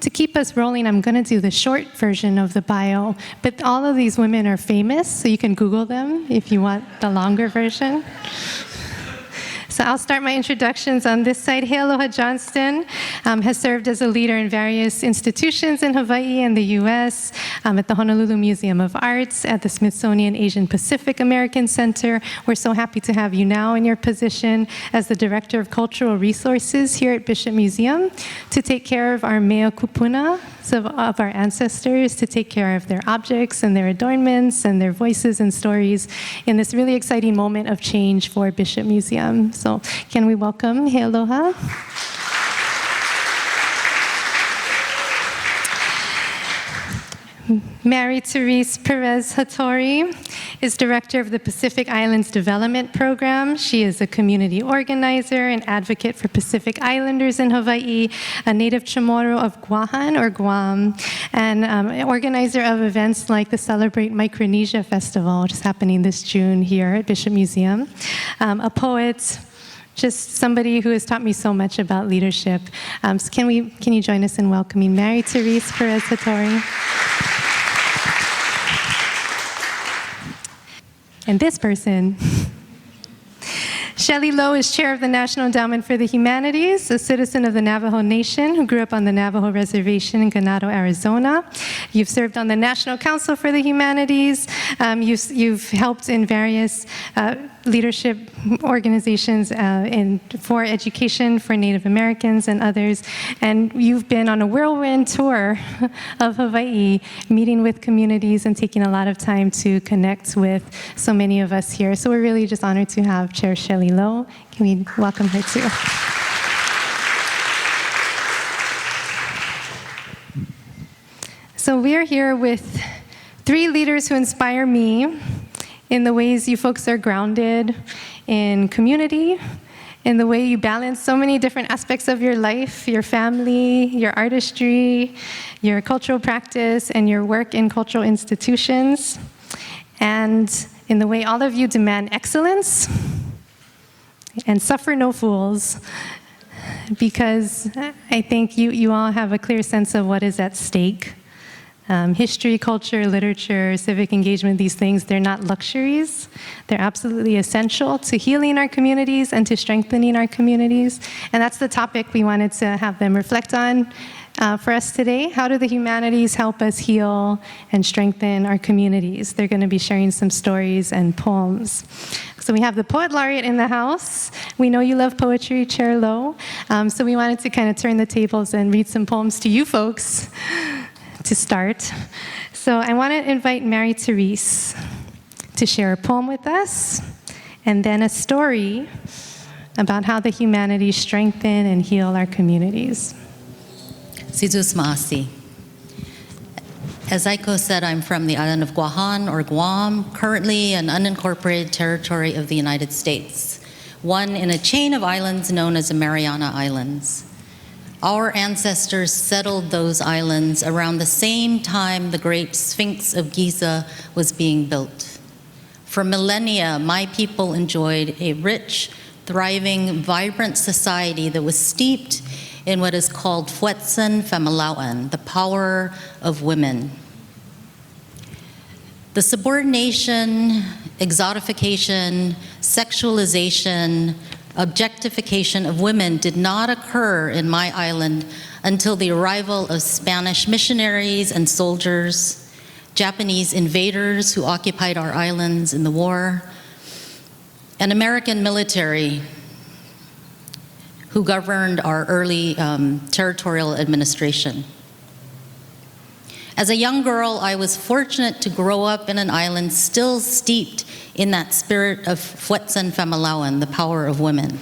To keep us rolling, I'm going to do the short version of the bio, but all of these women are famous, so you can Google them if you want the longer version. So I'll start my introductions on this side. Healoha Johnston has served as a leader in various institutions in Hawaii and the US, at the Honolulu Museum of Arts, at the Smithsonian Asian Pacific American Center. We're so happy to have you now in your position as the Director of Cultural Resources here at Bishop Museum to take care of our mea kupuna of our ancestors, to take care of their objects and their adornments and their voices and stories in this really exciting moment of change for Bishop Museum. So can we welcome Healoha? Mary Therese Perez Hattori is Director of the Pacific Islands Development Program. She is a community organizer and advocate for Pacific Islanders in Hawaii, a native Chamorro of Guahan or Guam, and organizer of events like the Celebrate Micronesia Festival, which is happening this June here at Bishop Museum. A poet, just somebody who has taught me so much about leadership. So can you join us in welcoming Mary Therese Perez Hattori? And this person, Shelly Lowe, is chair of the National Endowment for the Humanities, a citizen of the Navajo Nation who grew up on the Navajo Reservation in Ganado, Arizona. You've served on the National Council for the Humanities. You've helped in various leadership organizations for education for Native Americans and others. And you've been on a whirlwind tour of Hawaii, meeting with communities and taking a lot of time to connect with so many of us here. So we're really just honored to have Chair Shelly Lowe. Can we welcome her too? So we're here with 3 leaders who inspire me in the ways you folks are grounded in community, in the way you balance so many different aspects of your life, your family, your artistry, your cultural practice, and your work in cultural institutions, and in the way all of you demand excellence and suffer no fools, because I think you all have a clear sense of what is at stake. History, culture, literature, civic engagement, these things, they're not luxuries. They're absolutely essential to healing our communities and to strengthening our communities. And that's the topic we wanted to have them reflect on for us today. How do the humanities help us heal and strengthen our communities? They're going to be sharing some stories and poems. So we have the Poet Laureate in the house. We know you love poetry, Chair Lowe. So we wanted to kind of turn the tables and read some poems to you folks to start. So I want to invite Mary Therese to share a poem with us, and then a story about how the humanities strengthen and heal our communities. Sizus Maasi. As Aiko said, I'm from the island of Guahan or Guam, currently an unincorporated territory of the United States, one in a chain of islands known as the Mariana Islands. Our ancestors settled those islands around the same time the great Sphinx of Giza was being built. For millennia, my people enjoyed a rich, thriving, vibrant society that was steeped in what is called Fuetsan Familauan, the power of women. The subordination, exotification, sexualization, objectification of women did not occur in my island until the arrival of Spanish missionaries and soldiers, Japanese invaders who occupied our islands in the war, and American military who governed our early territorial administration. As a young girl, I was fortunate to grow up in an island still steeped in that spirit of Fuetsan Familauan, the power of women.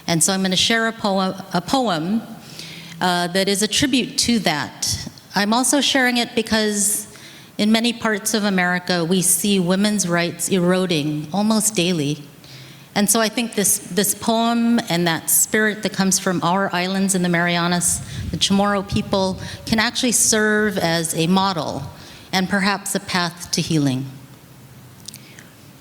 And so I'm going to share a poem that is a tribute to that. I'm also sharing it because in many parts of America, we see women's rights eroding almost daily. And so I think this poem and that spirit that comes from our islands in the Marianas, the Chamorro people, can actually serve as a model and perhaps a path to healing.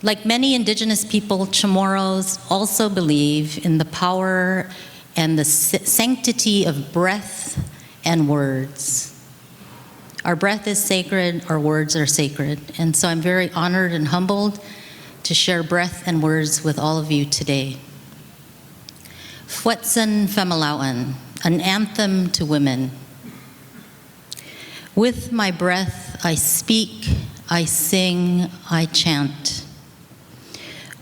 Like many indigenous people, Chamorros also believe in the power and the sanctity of breath and words. Our breath is sacred, our words are sacred. And so I'm very honored and humbled to share breath and words with all of you today. Fuetsan Familauan, an anthem to women. With my breath I speak, I sing, I chant.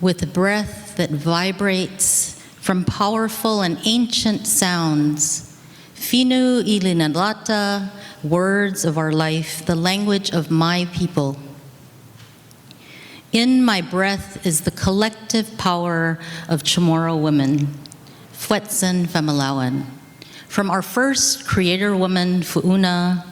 With a breath that vibrates from powerful and ancient sounds, Finu Ilinalata, words of our life, the language of my people. In my breath is the collective power of Chamorro women, Fuetsan Familauan. From our first creator woman, Fu'una,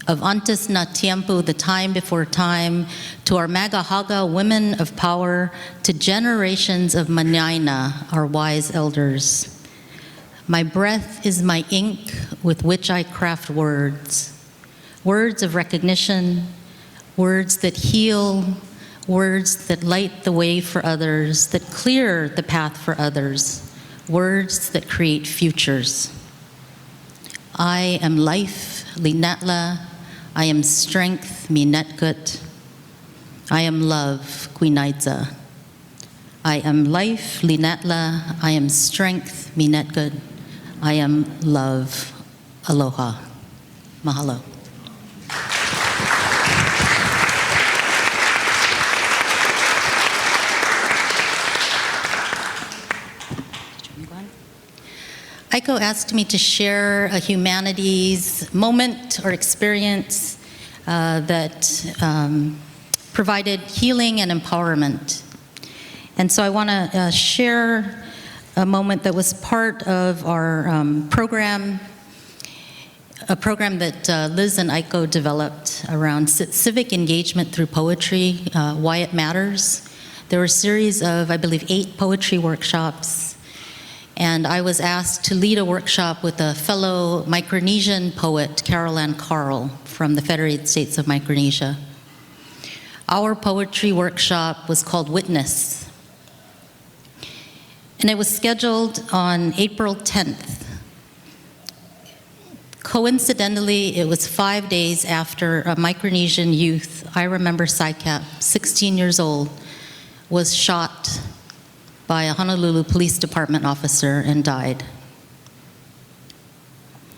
of Antes na Tiempo, the time before time, to our Magahaga women of power, to generations of Manaina, our wise elders. My breath is my ink with which I craft words. Words of recognition, words that heal, words that light the way for others, that clear the path for others, words that create futures. I am life, Linatla. I am strength, Minetkut. I am love, Quinaidza. I am life, Linatla. I am strength, Minetkut. I am love, Aloha. Mahalo. Aiko asked me to share a humanities moment or experience that provided healing and empowerment. And so I want to share a moment that was part of our program, a program that Liz and Aiko developed around civic engagement through poetry, why it matters. There were a series of, I believe, 8 poetry workshops. And I was asked to lead a workshop with a fellow Micronesian poet, Carol Ann Carl, from the Federated States of Micronesia. Our poetry workshop was called Witness. And it was scheduled on April 10th. Coincidentally, it was 5 days after a Micronesian youth, I remember Saikap, 16 years old, was shot by a Honolulu Police Department officer and died.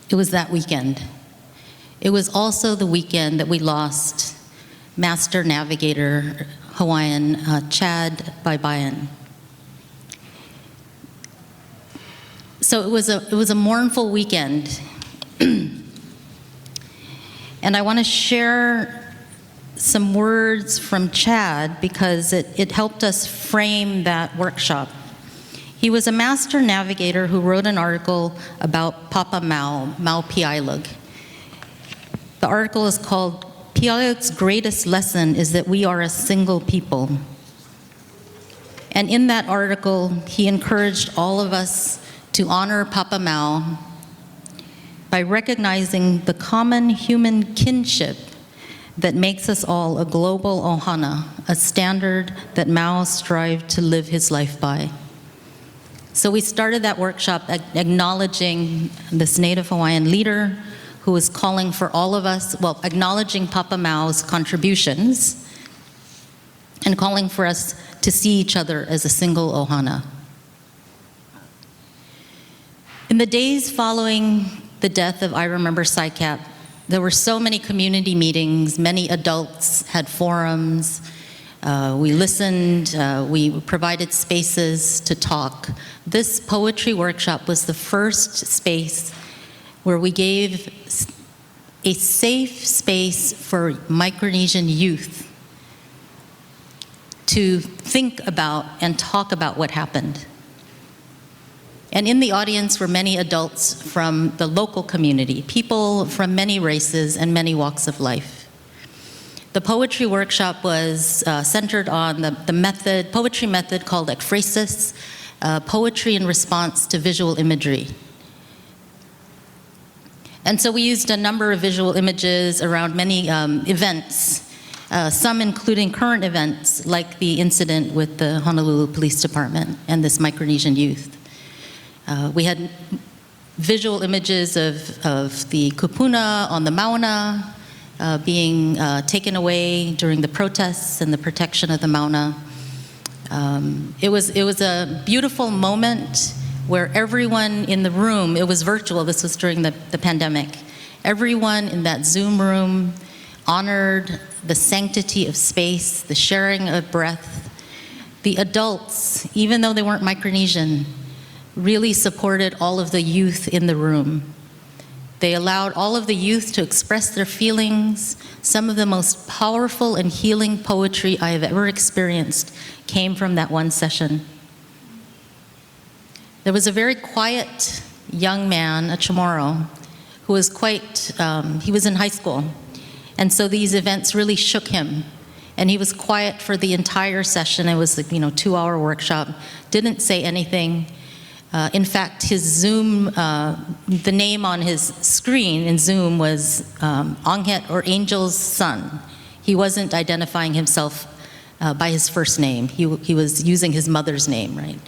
It was that weekend. It was also the weekend that we lost Master Navigator Hawaiian Chad Baibayan. So it was a mournful weekend. And I want to share some words from Chad because it helped us frame that workshop. He was a master navigator who wrote an article about Papa Mau Piailug. The article is called Piailug's Greatest Lesson is that we are a single people. And in that article, he encouraged all of us to honor Papa Mau by recognizing the common human kinship that makes us all a global ohana, a standard that Mao strived to live his life by. So we started that workshop acknowledging this Native Hawaiian leader who was calling for all of us, well, acknowledging Papa Mao's contributions and calling for us to see each other as a single ohana. In the days following the death of I Remember Saikap, there were so many community meetings, many adults had forums, we listened, we provided spaces to talk. This poetry workshop was the first space where we gave a safe space for Micronesian youth to think about and talk about what happened. And in the audience were many adults from the local community, people from many races and many walks of life. The poetry workshop was centered on the poetry method called ekphrasis, poetry in response to visual imagery. And so we used a number of visual images around many events, some including current events like the incident with the Honolulu Police Department and this Micronesian youth. We had visual images of the kupuna on the mauna being taken away during the protests and the protection of the mauna. It was a beautiful moment where everyone in the room, it was virtual, this was during the pandemic, everyone in that Zoom room honored the sanctity of space, the sharing of breath. The adults, even though they weren't Micronesian, really supported all of the youth in the room. They allowed all of the youth to express their feelings. Some of the most powerful and healing poetry I have ever experienced came from that one session. There was a very quiet young man, a Chamorro, who was he was in high school. And so these events really shook him. And he was quiet for the entire session. It was a 2-hour workshop, didn't say anything. In fact, his Zoom, the name on his screen in Zoom was Anghet, or Angel's son. He wasn't identifying himself by his first name. He was using his mother's name, right?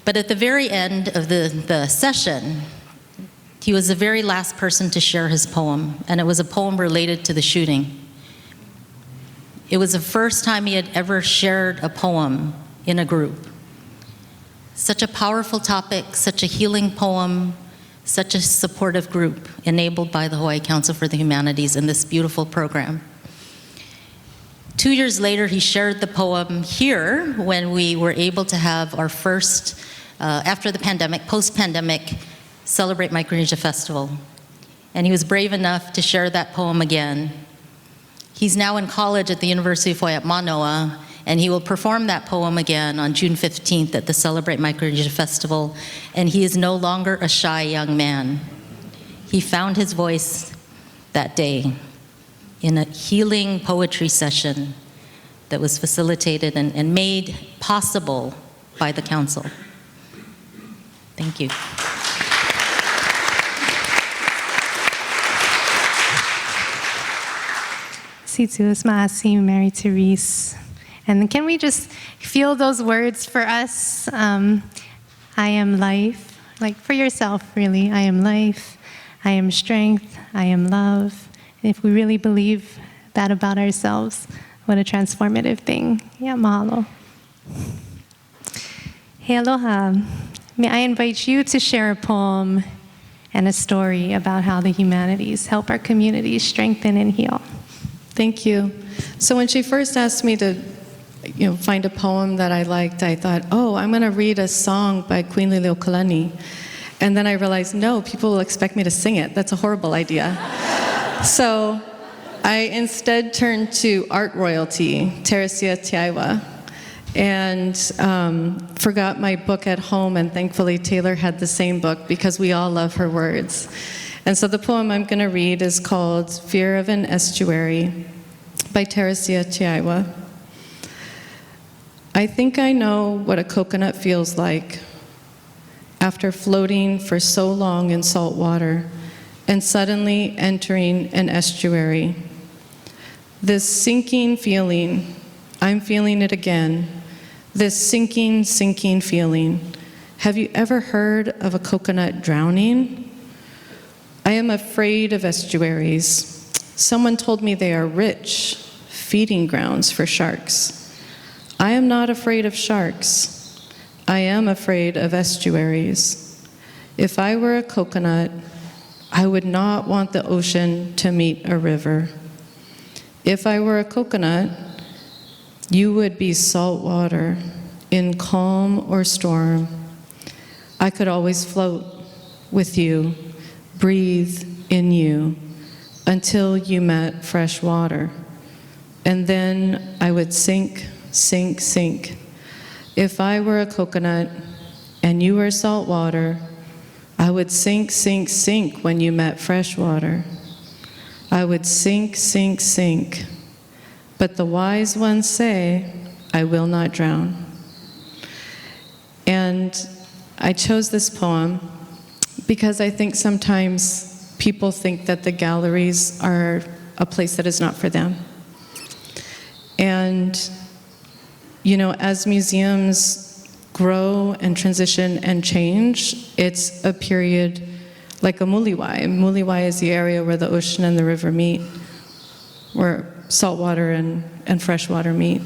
But at the very end of the session, he was the very last person to share his poem, and it was a poem related to the shooting. It was the first time he had ever shared a poem in a group. Such a powerful topic, such a healing poem, such a supportive group enabled by the Hawaiʻi Council for the Humanities in this beautiful program. 2 years later, he shared the poem here when we were able to have our first, after the pandemic, post-pandemic, Celebrate Micronesia Festival. And he was brave enough to share that poem again. He's now in college at the University of Hawaii at Manoa, and he will perform that poem again on June 15th at the Celebrate Micronesia Festival, and he is no longer a shy young man. He found his voice that day in a healing poetry session that was facilitated and made possible by the council. Thank you. Situus Ma'asi, Mary Therese. And can we just feel those words for us? I am life, like for yourself, really. I am life, I am strength, I am love. And if we really believe that about ourselves, what a transformative thing. Yeah, mahalo. Healoha, may I invite you to share a poem and a story about how the humanities help our communities strengthen and heal. Thank you. So when she first asked me to find a poem that I liked, I thought, oh, I'm going to read a song by Queen Liliuokalani. And then I realized, no, people will expect me to sing it. That's a horrible idea. So I instead turned to art royalty, Therese Tiaiwa, and forgot my book at home, and thankfully Taylor had the same book because we all love her words. And so the poem I'm going to read is called Fear of an Estuary by Therese Tiaiwa. I think I know what a coconut feels like after floating for so long in salt water and suddenly entering an estuary. This sinking feeling, I'm feeling it again, this sinking, sinking feeling. Have you ever heard of a coconut drowning? I am afraid of estuaries. Someone told me they are rich feeding grounds for sharks. I am not afraid of sharks. I am afraid of estuaries. If I were a coconut, I would not want the ocean to meet a river. If I were a coconut, you would be salt water in calm or storm. I could always float with you, breathe in you, until you met fresh water. And then I would sink, sink, sink. If I were a coconut and you were salt water, I would sink, sink, sink when you met fresh water. I would sink, sink, sink. But the wise ones say, I will not drown. And I chose this poem because I think sometimes people think that the galleries are a place that is not for them. And, as museums grow and transition and change, it's a period like a muliwai. Muliwai is the area where the ocean and the river meet, where saltwater and freshwater meet.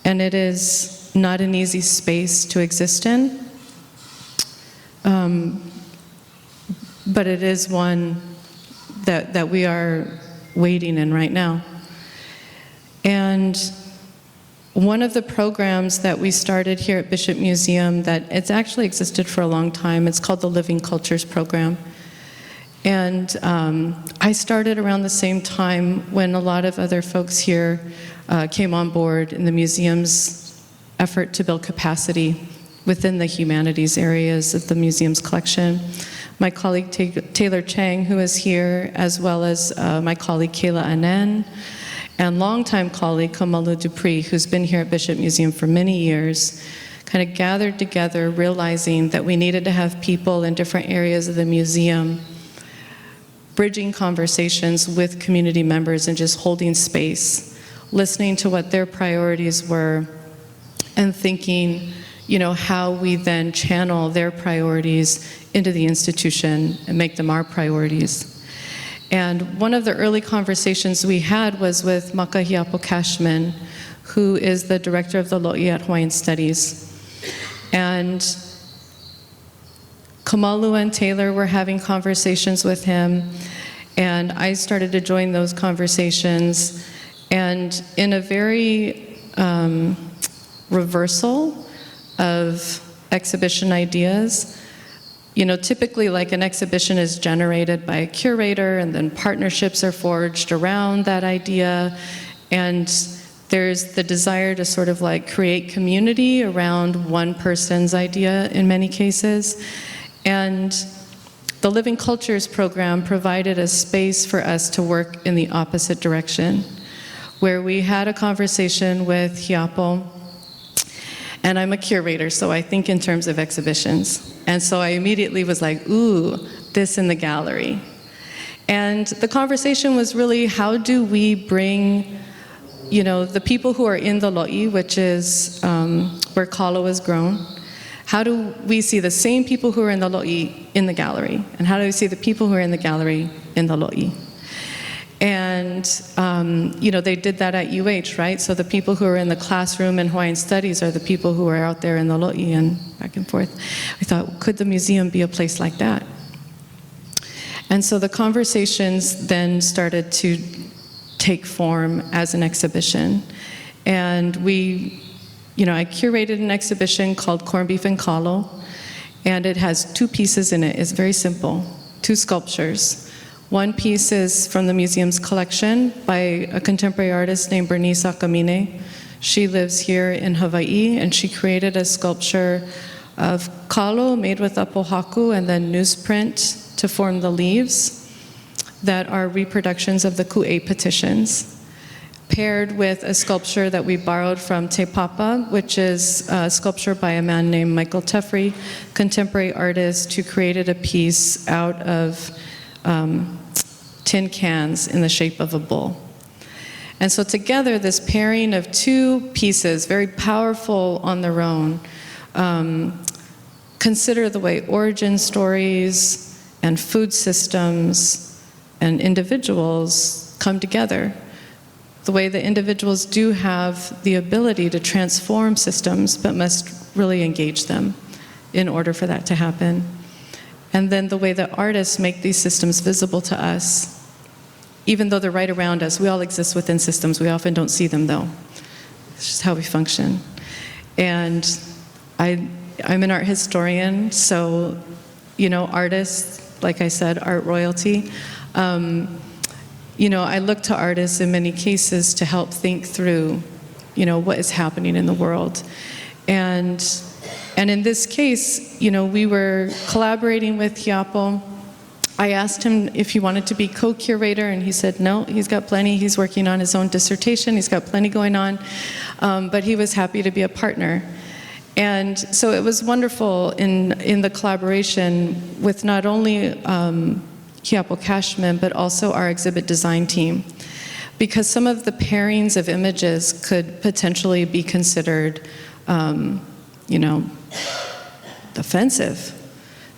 And it is not an easy space to exist in, but it is one that we are wading in right now. And one of the programs that we started here at Bishop Museum, that it's actually existed for a long time, it's called the Living Cultures Program. And I started around the same time when a lot of other folks here came on board in the museum's effort to build capacity within the humanities areas of the museum's collection. My colleague Taylor Chang, who is here, as well as my colleague Kayla Anen, and longtime colleague Kamalu Dupree, who's been here at Bishop Museum for many years, kind of gathered together, realizing that we needed to have people in different areas of the museum bridging conversations with community members and just holding space, listening to what their priorities were, and thinking, you know, how we then channel their priorities into the institution and make them our priorities. And one of the early conversations we had was with Makahiapo Cashman, who is the director of the Lowe at Hawaiian Studies. And Kamalu and Taylor were having conversations with him, and I started to join those conversations. And in a very reversal of exhibition ideas, you know, typically like an exhibition is generated by a curator and then partnerships are forged around that idea, and there's the desire to sort of like create community around one person's idea in many cases. And the Living Cultures program provided a space for us to work in the opposite direction, where we had a conversation with Hiapo. And I'm a curator, so I think in terms of exhibitions. And so I immediately was like, ooh, this in the gallery. And the conversation was really, how do we bring, you know, the people who are in the Lo'i, which is where kalo is grown, how do we see the same people who are in the Lo'i in the gallery? And how do we see the people who are in the gallery in the Lo'i? And, you know, they did that at UH, right? So the people who are in the classroom in Hawaiian Studies are the people who are out there in the Lo'i and back and forth. We thought, could the museum be a place like that? And so the conversations then started to take form as an exhibition. And we, you know, I curated an exhibition called Corned Beef and Kalo, and it has 2 pieces in it. It's very simple, 2 sculptures. One piece is from the museum's collection by a contemporary artist named Bernice Akamine. She lives here in Hawaii, and she created a sculpture of kalo made with a pohaku and then newsprint to form the leaves that are reproductions of the Ku'e petitions, paired with a sculpture that we borrowed from Te Papa, which is a sculpture by a man named Michael Teffrey, contemporary artist who created a piece out of tin cans in the shape of a bull. And so together, this pairing of 2 pieces, very powerful on their own, consider the way origin stories and food systems and individuals come together. The way that individuals do have the ability to transform systems, but must really engage them in order for that to happen. And then the way that artists make these systems visible to us, even though they're right around us. We all exist within systems. We often don't see them, though. It's just how we function. And I'm an art historian, so, you know, artists, like I said, art royalty. You know, I look to artists in many cases to help think through, you know, what is happening in the world. And in this case, you know, we were collaborating with Hiapo. I asked him if he wanted to be co-curator, and he said no, he's got plenty. He's working on his own dissertation. He's got plenty going on, but he was happy to be a partner. And so it was wonderful in the collaboration with not only Hiapo Cashman, but also our exhibit design team, because some of the pairings of images could potentially be considered, you know, offensive.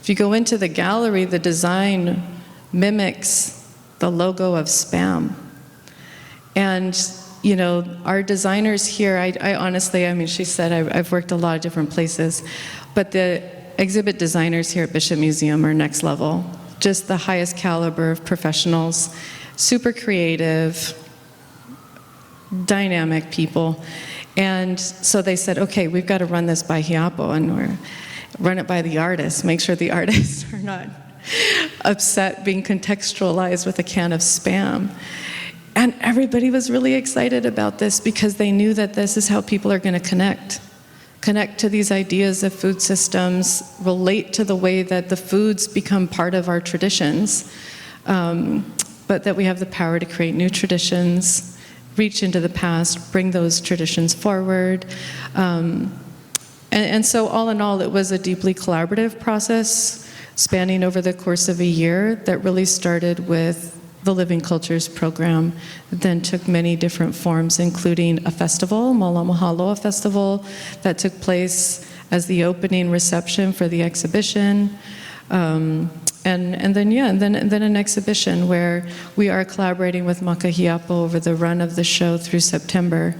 If you go into the gallery, the design mimics the logo of spam. And, you know, our designers here, I honestly, I mean, she said I've worked a lot of different places, but the exhibit designers here at Bishop Museum are next level. Just the highest caliber of professionals, super creative, dynamic people. And so they said, okay, we've got to run this by Hiapo, and we're run it by the artists, make sure the artists are not upset being contextualized with a can of spam. And everybody was really excited about this because they knew that this is how people are going to connect to these ideas of food systems, relate to the way that the foods become part of our traditions, but that we have the power to create new traditions, reach into the past, bring those traditions forward. And so all in all, it was a deeply collaborative process spanning over the course of a year that really started with the Living Cultures program, then took many different forms, including a festival, Mola Mahalo, a festival that took place as the opening reception for the exhibition. And then an exhibition where we are collaborating with Makahiapo over the run of the show through September.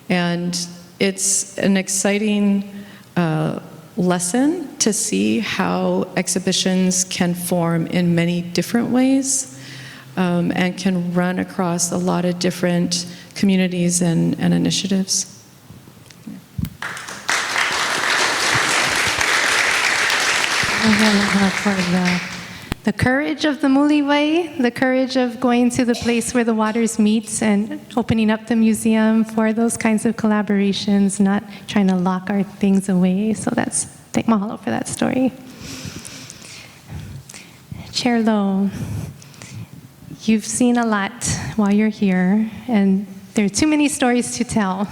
And it's an exciting lesson to see how exhibitions can form in many different ways, and can run across a lot of different communities and initiatives. For the courage of the Muliwai, the courage of going to the place where the waters meet and opening up the museum for those kinds of collaborations, not trying to lock our things away. So thank mahalo for that story. Chair Lowe, you've seen a lot while you're here, and there are too many stories to tell.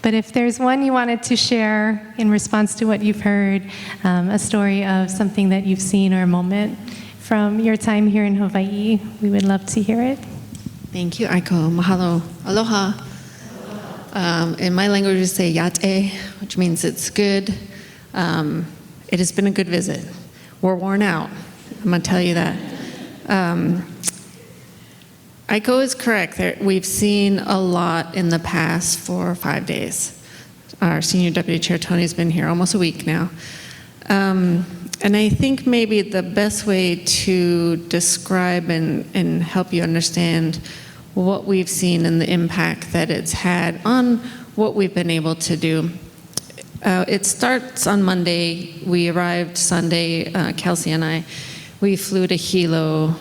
But if there's one you wanted to share in response to what you've heard, a story of something that you've seen or a moment from your time here in Hawaii, we would love to hear it. Thank you, Aiko. Mahalo. Aloha. In my language, we say yate, which means it's good. It has been a good visit. We're worn out. I'm going to tell you that. Aiko is correct. We've seen a lot in the past 4 or 5 days. Our Senior Deputy Chair Tony's been here almost a week now. And I think maybe the best way to describe and help you understand what we've seen and the impact that it's had on what we've been able to do. It starts on Monday. We arrived Sunday, Kelsey and I. We flew to Hilo.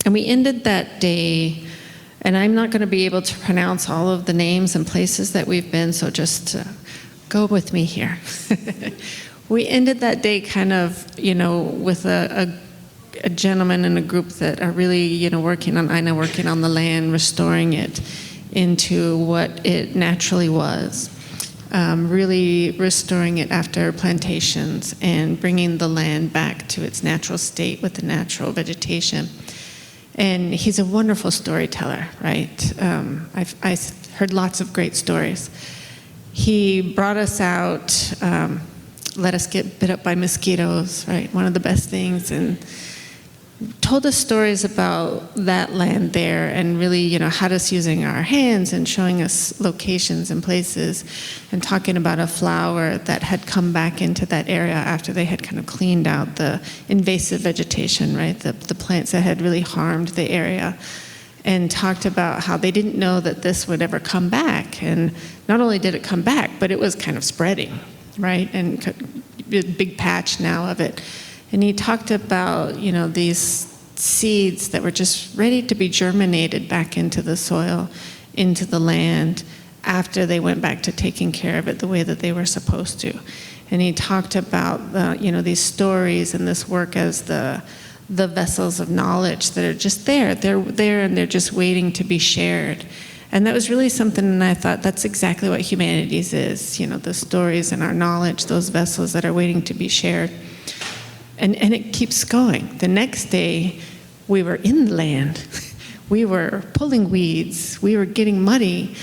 And we ended that day, and I'm not going to be able to pronounce all of the names and places that we've been, so just go with me here. We ended that day kind of, with a gentleman and a group that are really, working on the land, restoring it into what it naturally was. Really restoring it after plantations and bringing the land back to its natural state with the natural vegetation. And he's a wonderful storyteller, right? I've heard lots of great stories. He brought us out, let us get bit up by mosquitoes, right? One of the best things, and told us stories about that land there and really, had us using our hands and showing us locations and places and talking about a flower that had come back into that area after they had kind of cleaned out the invasive vegetation, right? The plants that had really harmed the area, and talked about how they didn't know that this would ever come back. And not only did it come back, but it was kind of spreading, right? And a big patch now of it. And he talked about, these seeds that were just ready to be germinated back into the soil, into the land, after they went back to taking care of it the way that they were supposed to. And he talked about, these stories and this work as the vessels of knowledge that are just there. They're there and they're just waiting to be shared. And that was really something, and I thought that's exactly what Humanities is, the stories and our knowledge, those vessels that are waiting to be shared. And it keeps going. The next day, we were in the land. We were pulling weeds. We were getting muddy.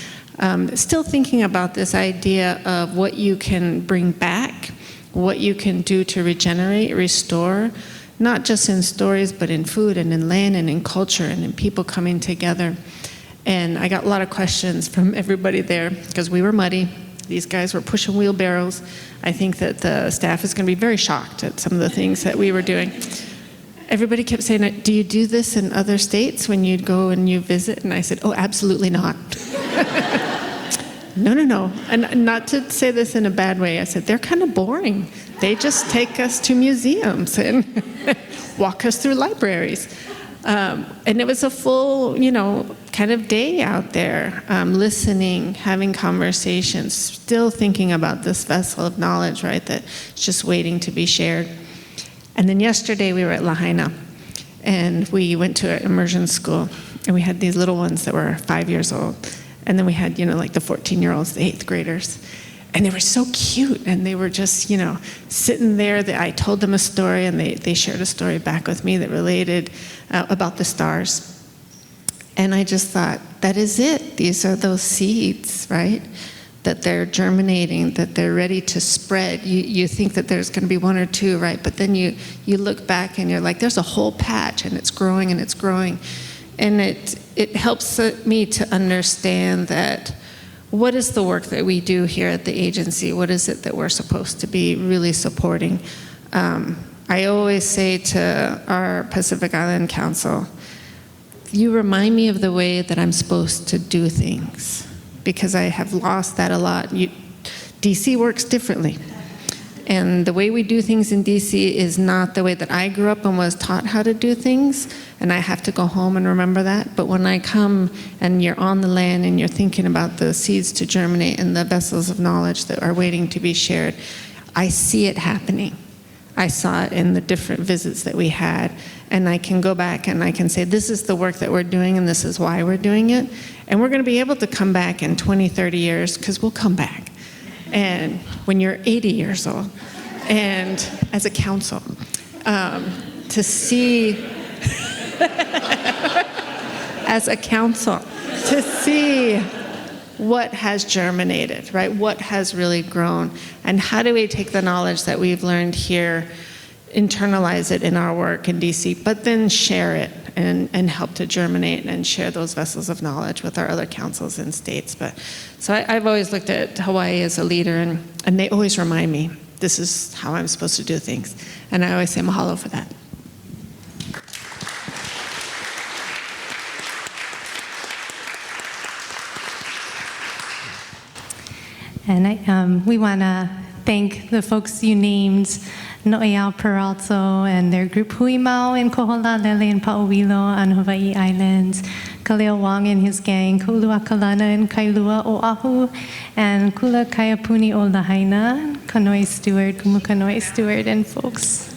Still thinking about this idea of what you can bring back what you can do to regenerate, restore, not just in stories, but in food and in land and in culture and in people coming together. And I got a lot of questions from everybody there because we were muddy. These guys were pushing wheelbarrows. I think that the staff is going to be very shocked at some of the things that we were doing. Everybody kept saying, do you do this in other states when you go and you visit? And I said, oh, absolutely not. No. And not to say this in a bad way. I said, they're kind of boring. They just take us to museums and walk us through libraries. And it was a full, kind of day out there, listening, having conversations, still thinking about this vessel of knowledge, right, that's just waiting to be shared. And then yesterday we were at Lahaina, and we went to an immersion school, and we had these little ones that were 5 years old. And then we had, like the 14-year-olds, the 8th graders. And they were so cute, and they were just, sitting there. I told them a story, and they shared a story back with me that related about the stars. And I just thought, that is it. These are those seeds, right? That they're germinating, that they're ready to spread. You think that there's going to be one or two, right? But then you look back, and you're like, there's a whole patch, and it's growing, and it's growing. And it helps me to understand that what is the work that we do here at the agency? What is it that we're supposed to be really supporting? I always say to our Pacific Island Council, you remind me of the way that I'm supposed to do things, because I have lost that a lot. DC works differently. And the way we do things in DC is not the way that I grew up and was taught how to do things, and I have to go home and remember that. But when I come and you're on the land and you're thinking about the seeds to germinate and the vessels of knowledge that are waiting to be shared, I see it happening. I saw it in the different visits that we had, and I can go back and I can say, this is the work that we're doing and this is why we're doing it. And we're going to be able to come back in 20, 30 years, because we'll come back. And when you're 80 years old, and as a council, to see, as a council, to see what has germinated, right? What has really grown, and how do we take the knowledge that we've learned here, internalize it in our work in DC, but then share it and help to germinate and share those vessels of knowledge with our other councils and states. So I've always looked at Hawaii as a leader, and they always remind me, this is how I'm supposed to do things. And I always say mahalo for that. And we want to thank the folks you named, No'eau Peralto and their group Huimau and Koholalele and Pauwilo on Hawaii Islands, Kaleo Wang and his gang, Kaulua Kalana and Kailua Oahu, and Kula Kaiapuni o Lahaina, Kanoi Stewart, Kumukanoi Stewart, and folks.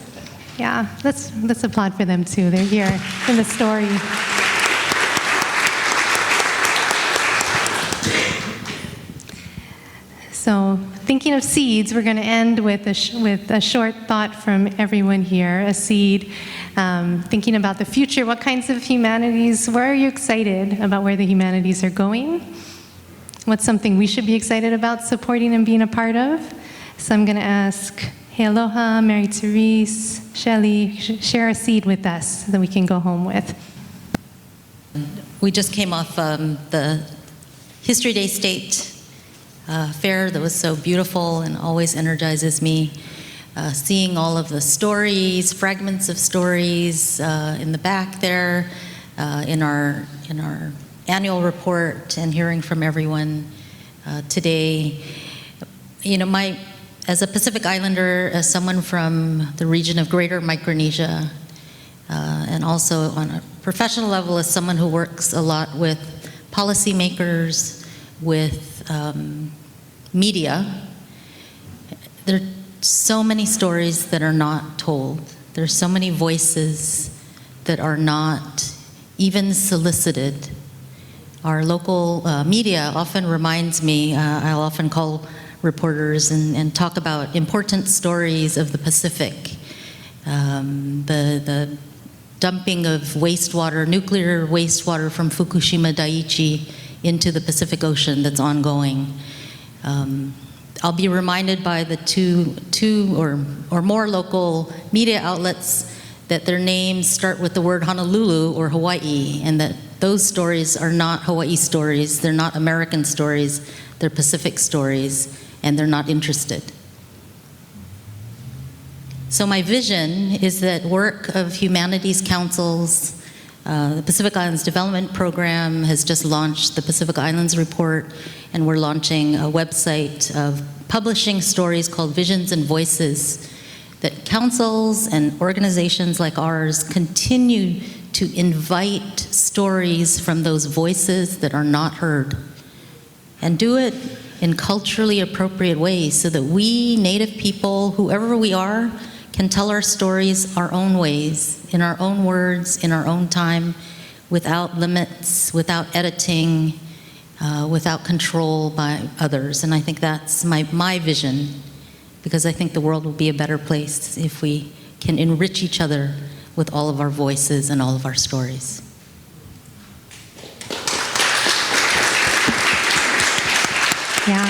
Yeah, let's applaud for them too. They're here in the story. So, thinking of seeds, we're going to end with a short thought from everyone here. A seed, thinking about the future. What kinds of humanities? Where are you excited about where the humanities are going? What's something we should be excited about supporting and being a part of? So I'm going to ask Healoha, Mary Therese, Shelly, share a seed with us that we can go home with. We just came off the History Day State fair that was so beautiful and always energizes me. Seeing all of the stories, fragments of stories in the back there, in our annual report, and hearing from everyone today. As a Pacific Islander, as someone from the region of Greater Micronesia, and also on a professional level as someone who works a lot with policymakers, with media, there are so many stories that are not told. There are so many voices that are not even solicited. Our local media often reminds me, I'll often call reporters and talk about important stories of the Pacific. The dumping of wastewater, nuclear wastewater from Fukushima Daiichi into the Pacific Ocean that's ongoing. I'll be reminded by the two or more local media outlets that their names start with the word Honolulu or Hawaii, and that those stories are not Hawaii stories, they're not American stories, they're Pacific stories, and they're not interested. So my vision is that work of Humanities Councils, the Pacific Islands Development Program has just launched the Pacific Islands Report, and we're launching a website of publishing stories called Visions and Voices, that councils and organizations like ours continue to invite stories from those voices that are not heard, and do it in culturally appropriate ways so that we, Native people, whoever we are, can tell our stories our own ways, in our own words, in our own time, without limits, without editing, without control by others. And I think that's my vision, because I think the world will be a better place if we can enrich each other with all of our voices and all of our stories. Yeah,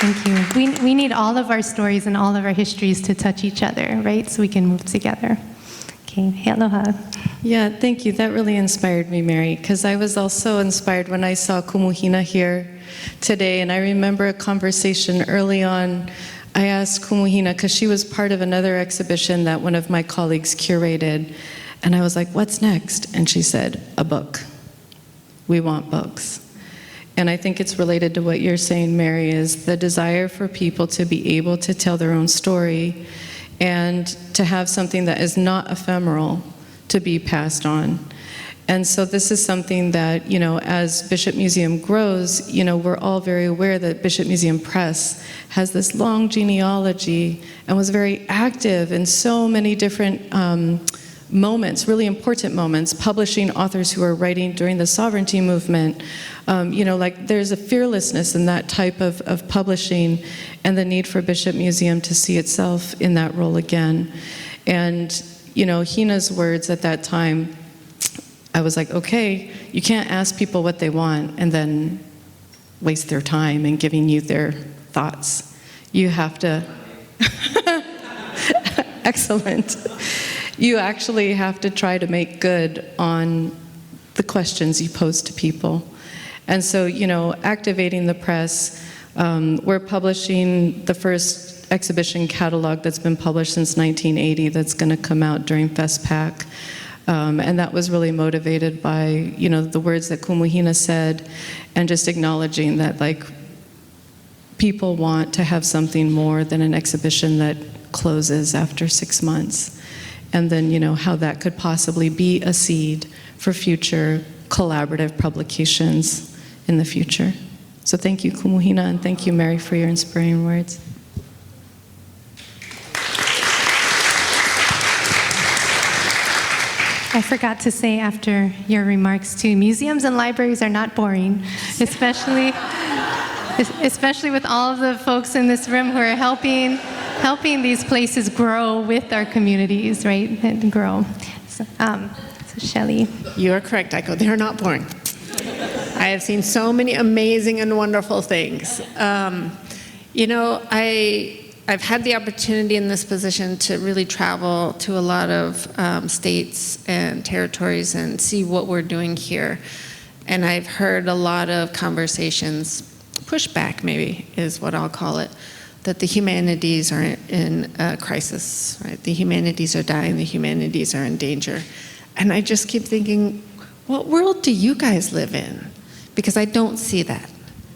thank you. We need all of our stories and all of our histories to touch each other, right? So we can move together. Okay, Healoha. Yeah, thank you. That really inspired me, Mary, because I was also inspired when I saw Kumuhina here today, and I remember a conversation early on. I asked Kumuhina, because she was part of another exhibition that one of my colleagues curated, and I was like, what's next? And she said, a book. We want books. And I think it's related to what you're saying, Mary, is the desire for people to be able to tell their own story and to have something that is not ephemeral to be passed on. And so this is something that, you know, as Bishop Museum grows, you know, we're all very aware that Bishop Museum Press has this long genealogy and was very active in so many different moments, really important moments, publishing authors who are writing during the sovereignty movement. You know, like there's a fearlessness in that type of publishing, and the need for Bishop Museum to see itself in that role again. And, you know, Hina's words at that time, I was like, okay, you can't ask people what they want and then waste their time in giving you their thoughts. You have to, excellent. You actually have to try to make good on the questions you pose to people. And so, you know, activating the press, we're publishing the first exhibition catalog that's been published since 1980 that's going to come out during FestPac. And that was really motivated by, you know, the words that Kumuhina said, and just acknowledging that, like, people want to have something more than an exhibition that closes after 6 months. And then, you know, how that could possibly be a seed for future collaborative publications in the future. So thank you, Kumuhina, and thank you, Mary, for your inspiring words. I forgot to say after your remarks too, museums and libraries are not boring, especially with all of the folks in this room who are helping these places grow with our communities, right, and grow. So Shelly. You are correct, Aiko. They are not boring. I have seen so many amazing and wonderful things. You know, I've had the opportunity in this position to really travel to a lot of states and territories and see what we're doing here. And I've heard a lot of conversations, pushback maybe is what I'll call it, that the humanities are in a crisis, right? The humanities are dying, the humanities are in danger. And I just keep thinking, what world do you guys live in? Because I don't see that.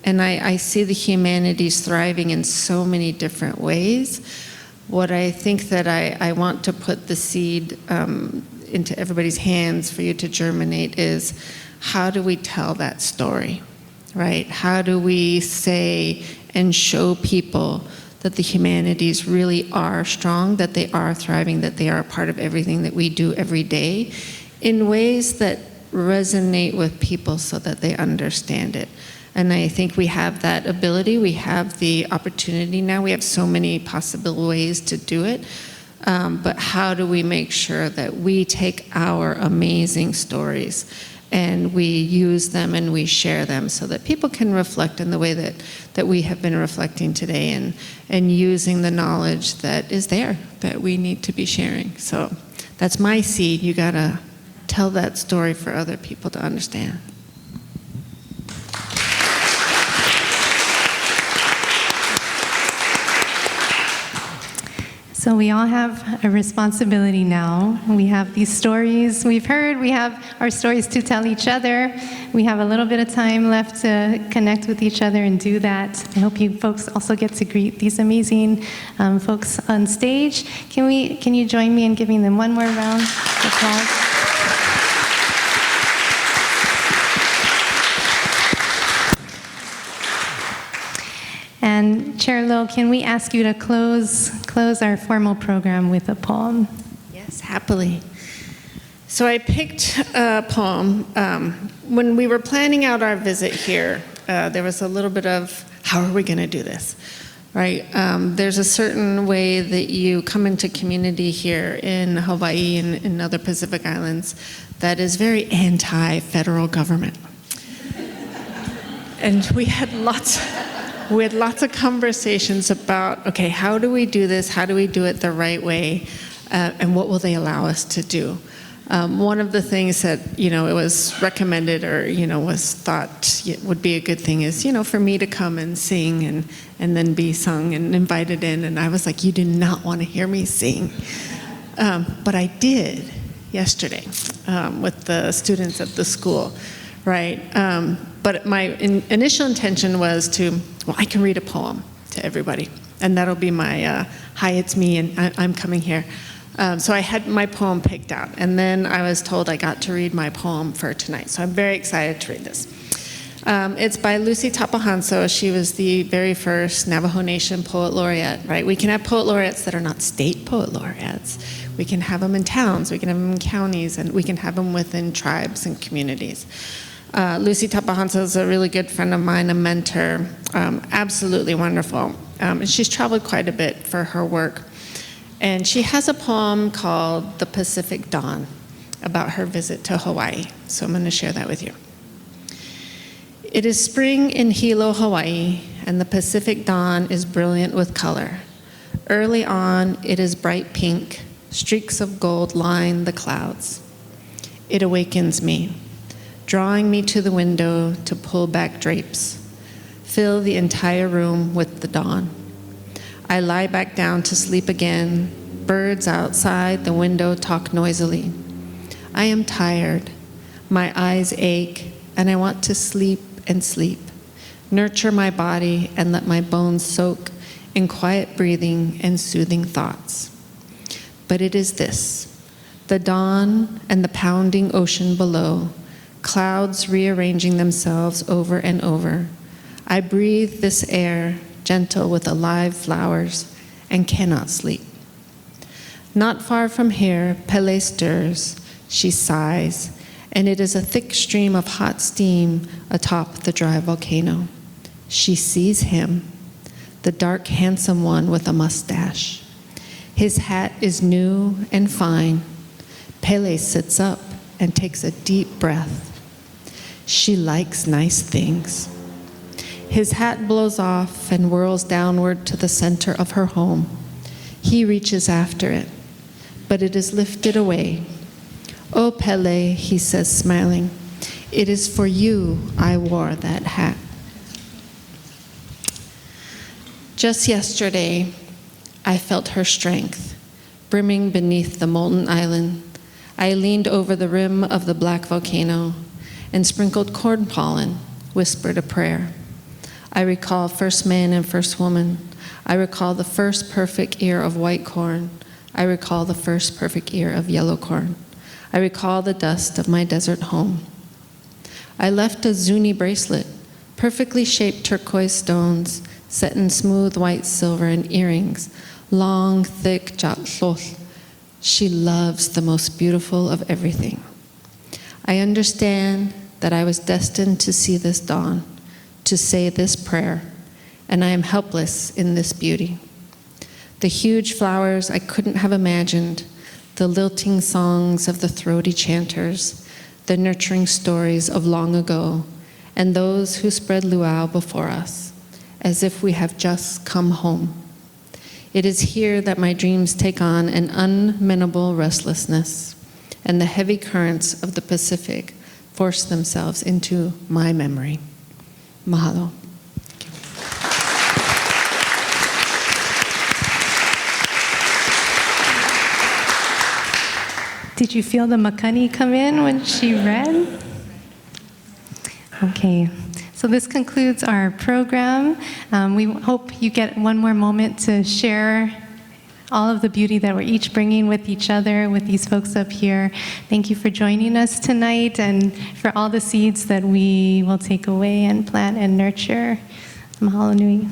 And I see the humanities thriving in so many different ways. What I think that I want to put the seed into everybody's hands for you to germinate is, how do we tell that story, right? How do we say and show people that the humanities really are strong, that they are thriving, that they are a part of everything that we do every day, in ways that resonate with people so that they understand it. And I think we have that ability, we have the opportunity now, we have so many possible ways to do it, but how do we make sure that we take our amazing stories and we use them and we share them so that people can reflect in the way that we have been reflecting today, and using the knowledge that is there that we need to be sharing. So that's my seed. You gotta tell that story for other people to understand. So we all have a responsibility now. We have these stories we've heard. We have our stories to tell each other. We have a little bit of time left to connect with each other and do that. I hope you folks also get to greet these amazing folks on stage. Can you join me in giving them one more round of applause? And Chair Lowe, can we ask you to close our formal program with a poem? Yes, happily. So I picked a poem. When we were planning out our visit here, there was a little bit of, how are we going to do this? Right? There's a certain way that you come into community here in Hawaii and in other Pacific Islands that is very anti-federal government. And we had lots of conversations about, okay, how do we do this? How do we do it the right way? And what will they allow us to do? One of the things that, it was recommended or, was thought would be a good thing is, for me to come and sing and then be sung and invited in. And I was like, you do not want to hear me sing. But I did yesterday with the students at the school, right? But my initial intention was I can read a poem to everybody. And that'll be my, hi, it's me, and I'm coming here. So I had my poem picked out. And then I was told I got to read my poem for tonight. So I'm very excited to read this. It's by Lucy Tapahanso. She was the very first Navajo Nation Poet Laureate, right? We can have Poet Laureates that are not state Poet Laureates. We can have them in towns, we can have them in counties, and we can have them within tribes and communities. Lucy Tapahanso is a really good friend of mine, a mentor, absolutely wonderful. And she's traveled quite a bit for her work. And she has a poem called The Pacific Dawn about her visit to Hawaii. So I'm going to share that with you. It is spring in Hilo, Hawaii, and the Pacific dawn is brilliant with color. Early on, it is bright pink. Streaks of gold line the clouds. It awakens me, drawing me to the window to pull back drapes, fill the entire room with the dawn. I lie back down to sleep again. Birds outside the window talk noisily. I am tired. My eyes ache, and I want to sleep and sleep, nurture my body and let my bones soak in quiet breathing and soothing thoughts. But it is this, the dawn and the pounding ocean below, clouds rearranging themselves over and over. I breathe this air, gentle with alive flowers, and cannot sleep. Not far from here, Perez stirs. She sighs, and it is a thick stream of hot steam atop the dry volcano. She sees him, the dark, handsome one with a mustache. His hat is new and fine. Perez sits up and takes a deep breath. She likes nice things. His hat blows off and whirls downward to the center of her home. He reaches after it, but it is lifted away. "Oh, Pele," he says, smiling, "it is for you I wore that hat." Just yesterday, I felt her strength, brimming beneath the molten island. I leaned over the rim of the black volcano and sprinkled corn pollen, whispered a prayer. I recall first man and first woman. I recall the first perfect ear of white corn. I recall the first perfect ear of yellow corn. I recall the dust of my desert home. I left a zuni bracelet, perfectly shaped turquoise stones, set in smooth white silver and earrings, long, thick jatlol. She loves the most beautiful of everything. I understand that I was destined to see this dawn, to say this prayer, and I am helpless in this beauty. The huge flowers I couldn't have imagined, the lilting songs of the throaty chanters, the nurturing stories of long ago, and those who spread luau before us, as if we have just come home. It is here that my dreams take on an unmenable restlessness, and the heavy currents of the Pacific force themselves into my memory. Mahalo. Did you feel the makani come in when she read? Okay, so this concludes our program. We hope you get one more moment to share all of the beauty that we're each bringing with each other, with these folks up here. Thank you for joining us tonight and for all the seeds that we will take away and plant and nurture. Mahalo nui.